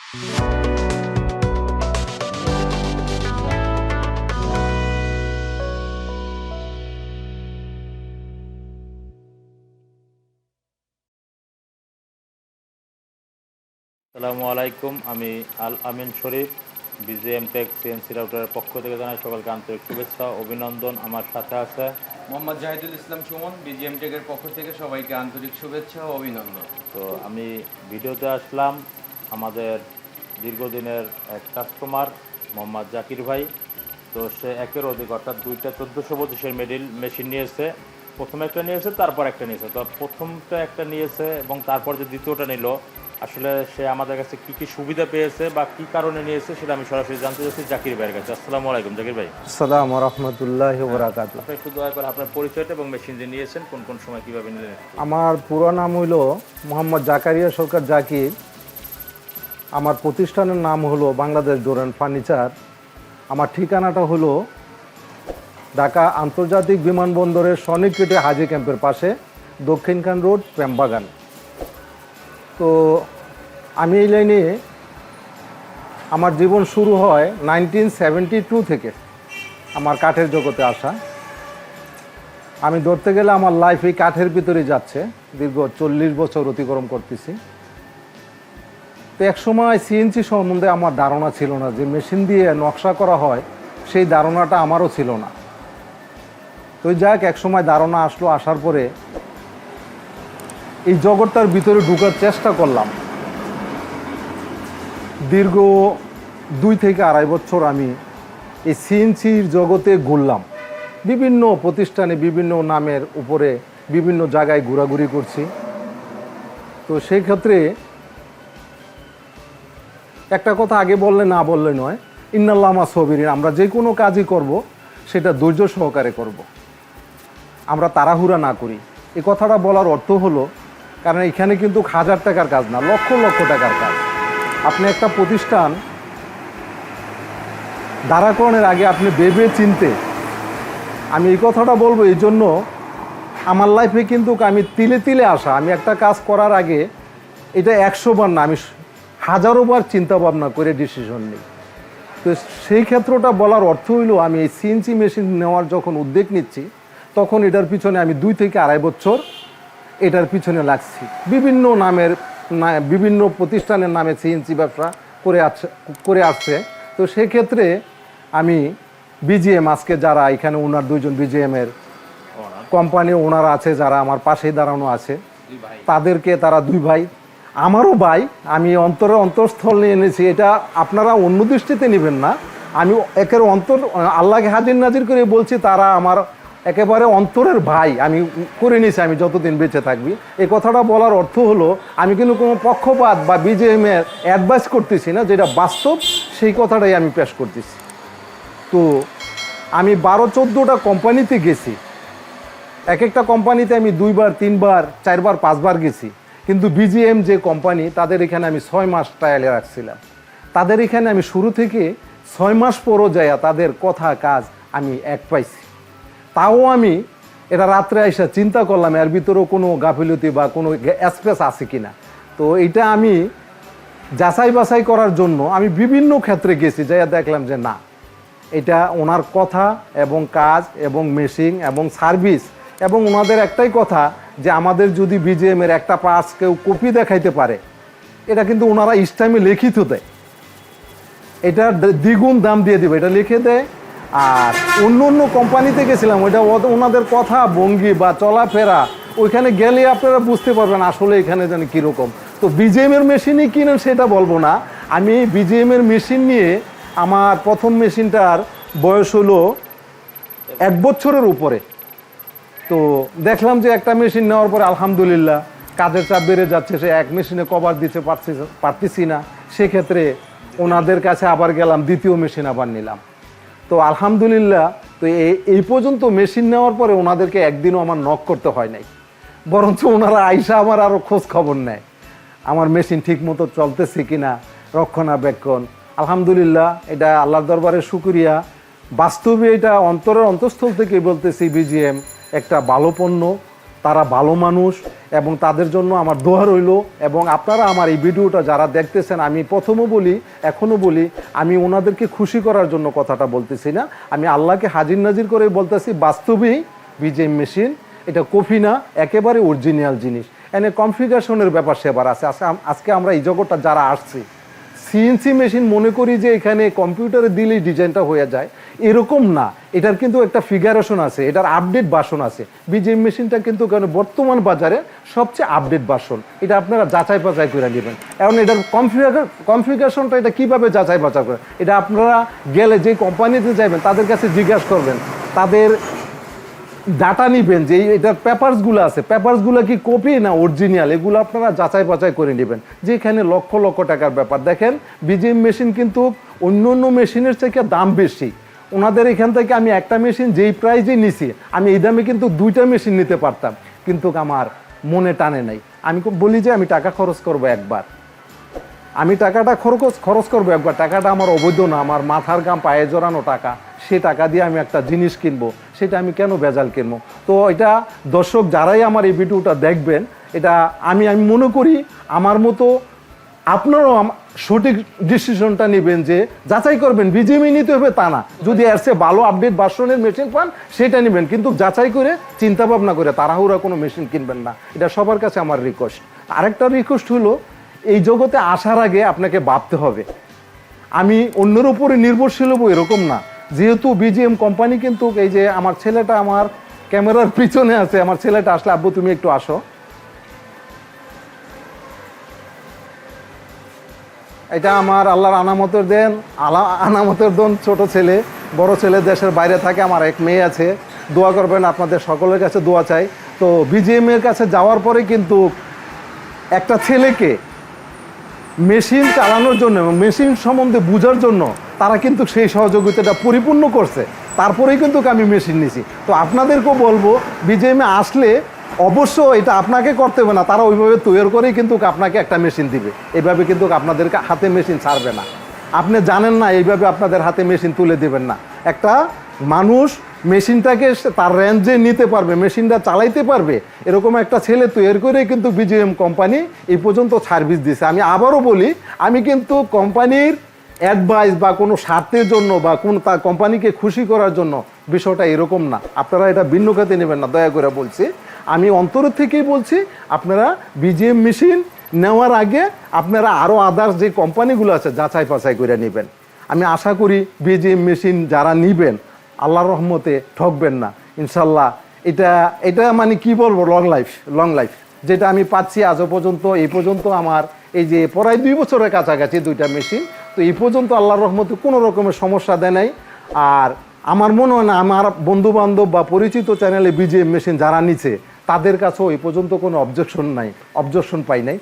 আসসালামু আলাইকুম, আমি আল আমিন শরীফ বিজিএম টেক সিএনসি রাউটারের পক্ষ থেকে জানাই সকলকে আন্তরিক শুভেচ্ছা অভিনন্দন। আমার সাথে আছে মোহাম্মদ জাহিদুল ইসলাম সুমন, বিজিএম টেকের পক্ষ থেকে সবাইকে আন্তরিক শুভেচ্ছা ও অভিনন্দন। তো আমি ভিডিওতে আসলাম আমাদের দীর্ঘদিনের এক কাস্টমার মোহাম্মদ জাকির ভাই। তো সে একের অধিক অর্থাৎ দুইটা 1425 মিডিল মেশিন নিয়েছে। প্রথমে একটা নিয়েছে, তারপর একটা নিয়েছে। তো প্রথমটা একটা নিয়েছে এবং তারপর যে দ্বিতীয়টা নিল, আসলে সে আমাদের কাছে কী কী সুবিধা পেয়েছে বা কী কারণে নিয়েছে সেটা আমি সরাসরি জানতে চাচ্ছি জাকির ভাইয়ের কাছে। আসসালামু আলাইকুম জাকির ভাই। আসসালামু রাহমাতুল্লাহি ওয়া বারাকাতুহু। আপনি শুধু একবার আপনার পরিচয়টা এবং মেশিন যে নিয়েছেন কোন কোন সময় কীভাবে নিলেন। আমার পুরো নাম হইল মোহাম্মদ জাকারিয়া সরকার জাকির। আমার প্রতিষ্ঠানের নাম হলো বাংলাদেশ ডোর ফার্নিচার। আমার ঠিকানাটা হলো ঢাকা আন্তর্জাতিক বিমানবন্দরের সনিকৃটে হাজি ক্যাম্পের পাশে দক্ষিণখান রোড, প্রেমবাগান। তো আমি এই লাইনে আমার জীবন শুরু হয় 1972 থেকে আমার কাঠের জগতে আসা। আমি ধরতে গেলে আমার লাইফ এই কাঠের ভিতরে যাচ্ছে, দীর্ঘ 40 বছর অতিক্রম করতেছি। তো এক সময় সিএনসি সম্বন্ধে আমার ধারণা ছিল না, যে মেশিন দিয়ে নকশা করা হয় সেই ধারণাটা আমারও ছিল না। তো যাক, এক সময় ধারণা আসলো, আসার পরে এই জগৎটার ভিতরে ঢোকার চেষ্টা করলাম। দীর্ঘ 2 থেকে 2.5 বছর আমি এই সিএনসির জগতে ঘুরলাম। বিভিন্ন প্রতিষ্ঠানে বিভিন্ন নামের উপরে বিভিন্ন জায়গায় ঘোরাঘুরি করছি। তো সেই ক্ষেত্রে একটা কথা আগে বললে না বললে নয়, ইন্নাল্লাহ মা সবিরিন। আমরা যে কোনো কাজই করব সেটা ধৈর্য সহকারে করব, আমরা তাড়াহুড়া না করি। এই কথাটা বলার অর্থ হলো, কারণ এখানে কিন্তু 1000 টাকার কাজ না, লক্ষ লক্ষ টাকার কাজ। আপনি একটা প্রতিষ্ঠান দাঁড়াকরণের আগে আপনি ভেবে চিনতে, আমি এই কথাটা বলবো এই জন্য, আমার লাইফে কিন্তু আমি তিলে তিলে আসা। আমি একটা কাজ করার আগে এটা 100 বার না, আমি 1000 বার চিন্তা ভাবনা করে ডিসিশন নিই। তো সেই ক্ষেত্রটা বলার অর্থ হইল, আমি এই সিএনসি মেশিন নেওয়ার যখন উদ্যোগ নিচ্ছি, তখন এটার পিছনে আমি 2 থেকে 2.5 বছর এটার পিছনে লাগছি। বিভিন্ন নামের বিভিন্ন প্রতিষ্ঠানের নামে সিএনসি ব্যবসা করে আসছে। তো সেক্ষেত্রে আমি বিজিএম, আজকে যারা এখানে ওনার 2জন বিজিএমের কোম্পানির ওনার আছে, যারা আমার পাশেই দাঁড়ানো আছে, তাদেরকে, তারা 2 ভাই, আমারও ভাই, আমি অন্তরস্থল নিয়ে এনেছি। এটা আপনারা অন্য দৃষ্টিতে নেবেন না, আমি একের আল্লাহকে হাজির নাজির করে বলছি, তারা আমার একেবারে অন্তরের ভাই। আমি করে নিয়েছি, আমি যতদিন বেঁচে থাকবি। এই কথাটা বলার অর্থ হলো, আমি কিন্তু কোনো পক্ষপাত বা বিজিএমের অ্যাডভাইস করতেছি না, যেটা বাস্তব সেই কথাটাই আমি পেশ করতেছি। তো আমি 12-14টা কোম্পানিতে গেছি। এক একটা কোম্পানিতে আমি 2 বার 3 বার 4 বার 5 বার গেছি। কিন্তু বিজিএম যে কোম্পানি, তাদের এখানে আমি 6 মাস ট্রায়ালে রাখছিলাম। তাদের এখানে আমি শুরু থেকে 6 মাস পরও যাইয়া তাদের কথা কাজ আমি এক পাইছি। তাও আমি এটা রাত্রে এসে চিন্তা করলাম এর ভিতরেও কোনো গাফিলতি বা কোনো স্পেস আছে কিনা। তো এটা আমি যাচাই বাছাই করার জন্য আমি বিভিন্ন ক্ষেত্রে গেছি, যাইয়া দেখলাম যে না, এটা ওনার কথা এবং কাজ এবং মেশিন এবং সার্ভিস, এবং ওনাদের একটাই কথা যে আমাদের যদি বিজিএমের একটা পার্টস কেউ কপি দেখাইতে পারে, এটা কিন্তু ওনারা ইস্টামে লিখিত দেয়, এটা দ্বিগুণ দাম দিয়ে দেবে, এটা লিখে দেয়। আর অন্য অন্য কোম্পানিতে গেছিলাম, ওইটা ওনাদের কথা ভঙ্গি বা চলাফেরা, ওইখানে গেলে আপনারা বুঝতে পারবেন আসলে এখানে জানি কীরকম। তো বিজিএমের মেশিনই কিনেন সেটা বলবো না, আমি বিজিএমের মেশিন নিয়ে আমার প্রথম মেশিনটার বয়স হলো 1 বছরের উপরে। তো দেখলাম যে একটা মেশিন নেওয়ার পরে আলহামদুলিল্লাহ কাজের চাপ বেড়ে যাচ্ছে, সে এক মেশিনে কভার দিতে পারতেছি না। সেক্ষেত্রে ওনাদের কাছে আবার গেলাম, দ্বিতীয় মেশিন আবার নিলাম। তো আলহামদুলিল্লাহ, তো এই পর্যন্ত মেশিন নেওয়ার পরে ওনাদেরকে একদিনও আমার নক করতে হয় নাই, বরঞ্চ ওনারা আইসা আমার আরও খোঁজ খবর নেয় আমার মেশিন ঠিক মতো চলতেছে কিনা, রক্ষণাবেক্ষণ। আলহামদুলিল্লাহ, এটা আল্লাহর দরবারে শুকরিয়া। বাস্তবে এটা অন্তরের অন্তঃস্থল থেকে বলতেছি, বিজিএম একটা ভালো পণ্য। তারা ভালো মানুষ এবং তাদের জন্য আমার দোয়া রইল। এবং আপনারা আমার এই ভিডিওটা যারা দেখতেছেন, আমি প্রথমও বলি এখনও বলি, আমি ওনাদেরকে খুশি করার জন্য কথাটা বলতেছি না, আমি আল্লাহকে হাজির নাজির করে বলতেছি বাস্তবেই বিজিএম মেশিন এটা কপি না, একেবারে অরিজিনাল জিনিস। এনে কনফিগারেশনের ব্যাপার সেবার আছে। আজকে আমরা এই জগৎটা যারা আসছি, সিএনসি মেশিন মনে করি যে এখানে কম্পিউটারে দিলেই ডিজাইনটা হয়ে যায়, এরকম না। এটার কিন্তু একটা ফিগারেশন আছে, এটার আপডেট ভার্সন আছে। বিজিএম মেশিনটা কিন্তু বর্তমান বাজারে সবচেয়ে আপডেট ভার্সন। এটা আপনারা যাচাই বাছাই করে নেবেন। এখন এটার কনফিগারেশনটা এটা কীভাবে যাচাই বাছাই করে, এটা আপনারা গেলে যে কোম্পানিতে যাবেন তাদের কাছে জিজ্ঞাসা করবেন, তাদের ডাটা নিবেন যে এটার পেপারসগুলো আছে, পেপারসগুলো কি কপি না অরিজিনাল, এগুলো আপনারা যাচাই বাছাই করে নেবেন। যে এখানে লক্ষ লক্ষ টাকার ব্যাপার। দেখেন বিজিএম মেশিন কিন্তু অন্য অন্য মেশিনের থেকে দাম বেশি। ওনাদের এখান থেকে আমি একটা মেশিন যেই প্রাইজে নিছি, আমি এই দামে কিন্তু 2টা মেশিন নিতে পারতাম, কিন্তু আমার মনে টানে নাই। আমি বলি যে আমি টাকা খরচ করবো একবার, আমি টাকাটা খরচ করবো একবার, টাকাটা আমার অবৈধ না, আমার মাথার ঘাম পায়ে জড়ানো টাকা, সে টাকা দিয়ে আমি একটা জিনিস কিনবো, সেটা আমি কেন ভেজাল কিনবো? তো এটা দর্শক যারাই আমার এই ভিডিওটা দেখবেন, এটা আমি মনে করি আমার মতো আপনারাও সঠিক ডিসিশনটা নেবেন, যে যাচাই করবেন। বিজিএমই নিতে হবে তা না, যদি এর চেয়ে ভালো আপডেট ভার্সনের মেশিন পান সেটা নেবেন, কিন্তু যাচাই করে চিন্তা ভাবনা করে তাড়াহুড়া কোনো মেশিন কিনবেন না। এটা সবার কাছে আমার রিকোয়েস্ট। আরেকটা রিকোয়েস্ট হলো, এই জগতে আসার আগে আপনাকে ভাবতে হবে। আমি অন্যের উপরে নির্ভরশীল হবো এরকম না। যেহেতু বিজিএম কোম্পানি কিন্তু, এই যে আমার ছেলেটা আমার ক্যামেরার পিছনে আছে, আমার ছেলেটা আসলে, আব্বু তুমি একটু আসো। এটা আমার আল্লাহর আনামতের দেন, আনামতের দেন ছোট ছেলে। বড় ছেলে দেশের বাইরে থাকে, আমার এক মেয়ে আছে। দোয়া করবেন, আপনাদের সকলের কাছে দোয়া চাই। তো বিজিএম এর কাছে যাওয়ার পরে কিন্তু একটা ছেলেকে মেশিন চালানোর জন্য এবং মেশিন সম্বন্ধে বোঝার জন্য তারা কিন্তু সেই সহযোগিতাটা পরিপূর্ণ করছে, তারপরেই কিন্তু আমি মেশিন নিছি। তো আপনাদেরকেও বলবো, বিজিএমে আসলে অবশ্য এটা আপনাকে করতে হবে না, তারা ওইভাবে তৈরি করেই কিন্তু আপনাকে একটা মেশিন দিবে। এইভাবে কিন্তু আপনাদের হাতে মেশিন ছাড়বে না। আপনি জানেন না, এইভাবে আপনাদের হাতে মেশিন তুলে দেবেন না। একটা মানুষ মেশিনটাকে তার রেঞ্জে নিতে পারবে, মেশিনটা চালাইতে পারবে, এরকম একটা ছেলে তৈরি করে কিন্তু বিজিএম কোম্পানি এই পর্যন্ত সার্ভিস দিছে। আমি আবারও বলি, আমি কিন্তু কোম্পানির অ্যাডভাইস বা কোনো স্বার্থের জন্য বা কোনো তার কোম্পানিকে খুশি করার জন্য, বিষয়টা এরকম না। আপনারা এটা ভিন্ন খাতে নেবেন না, দয়া করে বলছি। আমি অন্তরের থেকেই বলছি, আপনারা বিজিএম মেশিন নেওয়ার আগে আপনারা আরও আদার্স যে কোম্পানিগুলো আছে যাচাই বাছাই করে নেবেন। আমি আশা করি বিজিএম মেশিন যারা নেবেন, আল্লাহর রহমতে ঠকবেন না ইনশাল্লাহ। এটা মানে কি বলবো, লং লাইফ যেটা আমি পাচ্ছি আজও পর্যন্ত। এই পর্যন্ত আমার এই যে প্রায় 2 বছরের কাছাকাছি 2টা মেশিন, তো এই পর্যন্ত আল্লাহর রহমতে কোনো রকমের সমস্যা দেয় নাই। আর আমার মনে হয় না আমার বন্ধু বান্ধব বা পরিচিত চ্যানেলে বিজিএম মেশিন যারা নিচ্ছে তাদের কাছেও এই পর্যন্ত কোনো অবজেকশন পাই নাই।